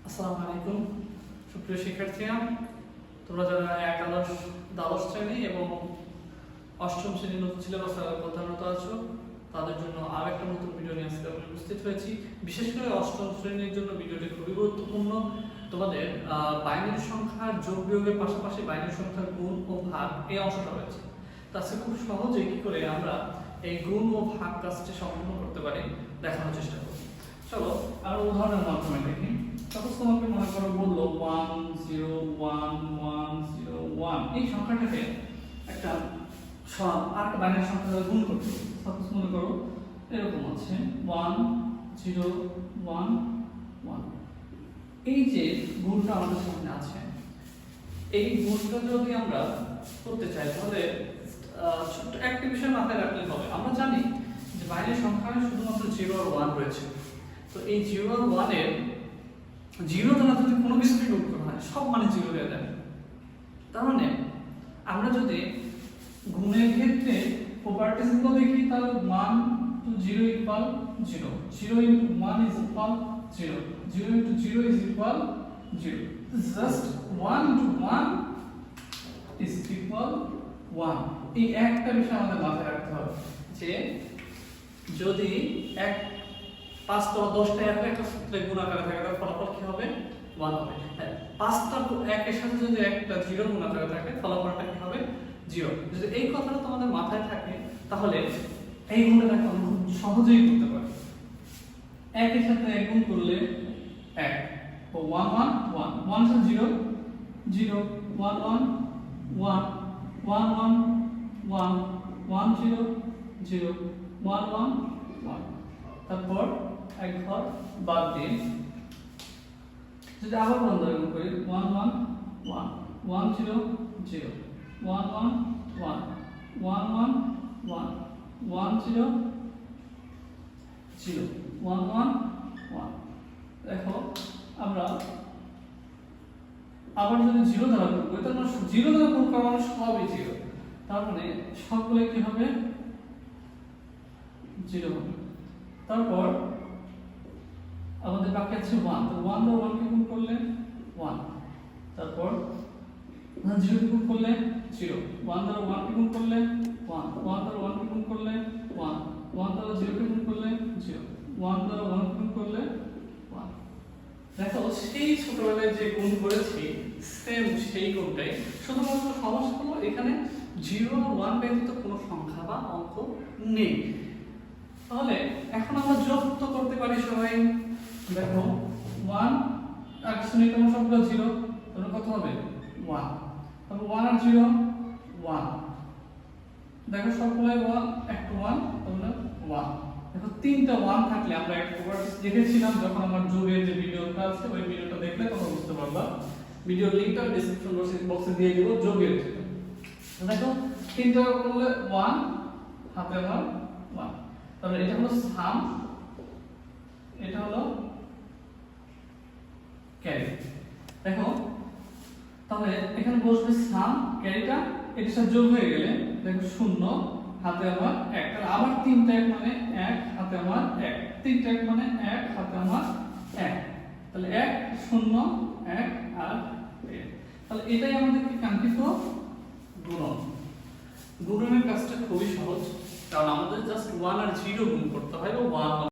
আসসালামু আলাইকুম সুপ্রিয় শিক্ষার্থীরা, তোমরা যারা একাদশ দ্বাদশ শ্রেণী এবং অষ্টম শ্রেণীর নতুন সিলেবাসে অধ্যয়নরত আছো তাদের জন্য আর একটা নতুন ভিডিও নিয়ে আজকে আমি উপস্থিত হয়েছি। বিশেষ করে অষ্টম শ্রেণীর জন্য ভিডিওটি খুবই গুরুত্বপূর্ণ। তোমাদের বাইনারি সংখ্যার যোগ বিয়োগের পাশাপাশি বাইনারি সংখ্যার গুণ ও ভাগ এই অংশটা রয়েছে। তো আজকে খুব সহজে কি করে আমরা এই গুণ ও ভাগ কাজটি সম্পূর্ণ করতে পারি দেখানোর চেষ্টা করব। চলো আমরা উদাহরণের মাধ্যমে দেখি। সাপোজ তোমাকে মনে করো বললো 1011101 এই সংখ্যাটাকে একটা আরেকটা বাইনারি সংখ্যা দ্বারা গুণ করতে হবে। সাপোজ মনে করো এরকম আছে 1011। এই যে গুণটা আমাদের সামনে আছে, এই গুণটা যদি আমরা করতে চাই তাহলে ছোট্ট একটা বিষয় মাথায় রাখলে হবে। আমরা জানি যে বাইনারি সংখ্যায় শুধুমাত্র 0 আর 1 রয়েছে। তো এই 0 আর 1 এর 0 দ্বারা যদি কোনো কিছুকে গুণ করা হয় সব মানে 0 হয়ে যাবে। তার মানে আমরা যদি গুণের ক্ষেত্রে প্রপার্টিজ গুলো দেখি তাহলে 1 to 0 equal 0, 0 into 1 is equal 0, 0 into 0 is equal 0. Just 1 into 1 is equal 1. এই একটা বিষয় আমাদের মাথায় রাখতে হবে যে যদি 5টা 10টা একটা সূত্রে গুণ আকারে থাকে তাহলে ফলাফল কি হবে? 1 হবে। 5টা 1 এর সাথে যদি একটা 0 গুণ আকারে থাকে ফলাফলটা কি হবে? 0। যদি এই কথাটা তোমাদের মাথায় থাকে তাহলে এই গুণটাকে আমরা খুব সহজেই করতে পারি। 1 এর সাথে 1 গুণ করলে 1, তো 1 1 1, 1 সাথে 0 0, 1 1 1, 1 1 1, 1 0 0, 1 1 1। তারপর এক ঘর বাদ দিয়ে যদি আবার বন্ধন করি 1 1 1, 1 0 0, 1 1 1, 1 1 1, 1 0 0, 1 1 1। দেখো আমরা আবার যদি 0 দ্বারা গুণ করি তাহলে 0 দ্বারা গুণ করা মানে সবই 0। তার মানে সবগুলো কি হবে? 0 হবে। তারপর আমাদের বাকি আছে 1, তো 1 দ্বারা 1 কে গুণ করলে 1। তারপর 0 কে গুণ করলে 0, 1 দ্বারা 1 কে গুণ করলে 1, 1 দ্বারা 1 কে গুণ করলে 1, 1 দ্বারা 0 কে গুণ করলে 0, 1 দ্বারা 1 কে গুণ করলে 1। দেখো সেই ছোটবেলায় যে গুণ করেছি সেম সেই গুণটাই, শুধুমাত্র সমস্যা হলো এখানে 0 আর 1 ব্যতীত কোনো সংখ্যা বা অঙ্ক নেই। তাহলে এখন আমরা যোগ তো করতে পারি সবাই। দেখো 1 আর শূন্যতম সবগুলো 0, তাহলে কত হবে? 1। তারপর 1 আর 0 1, দেখো সবগুলাই 1 একটা 1 তাহলে 1। দেখো তিনটা 1 থাকলে আমরা একটা প্রপার্টিজ দেখেছিলাম যখন আমার যোগের যে ভিডিওটা আছে ওই ভিডিওটা দেখলে তোমরা বুঝতে পারবা। ভিডিওর লিংকটা ডেসক্রিপশন বক্সে দিয়ে দেব যোগের। দেখো তিনটা করলে 1 হাতে আমার 1, তাহলে এটা হলো সাম, এটা হলো ক্যারি। দেখো তাহলে এখানে বসবে সাম ক্যারিটা, এটার সাথে যোগ হয়ে গেলে দেখো 0 হাতে আমার 1, তাহলে আবার 3টা 1 মানে 1 হাতে আমার 1, 3টা 1 মানে 1 হাতে আমার 1, তাহলে 1 0 1 আর 1। তাহলে এটাই আমাদের কি কাঙ্ক্ষিত গুণন। গুণনের কাজটা খুবই সহজ, কারণ আমাদের জাস্ট 1 আর 0 গুণ করতে হয়, 1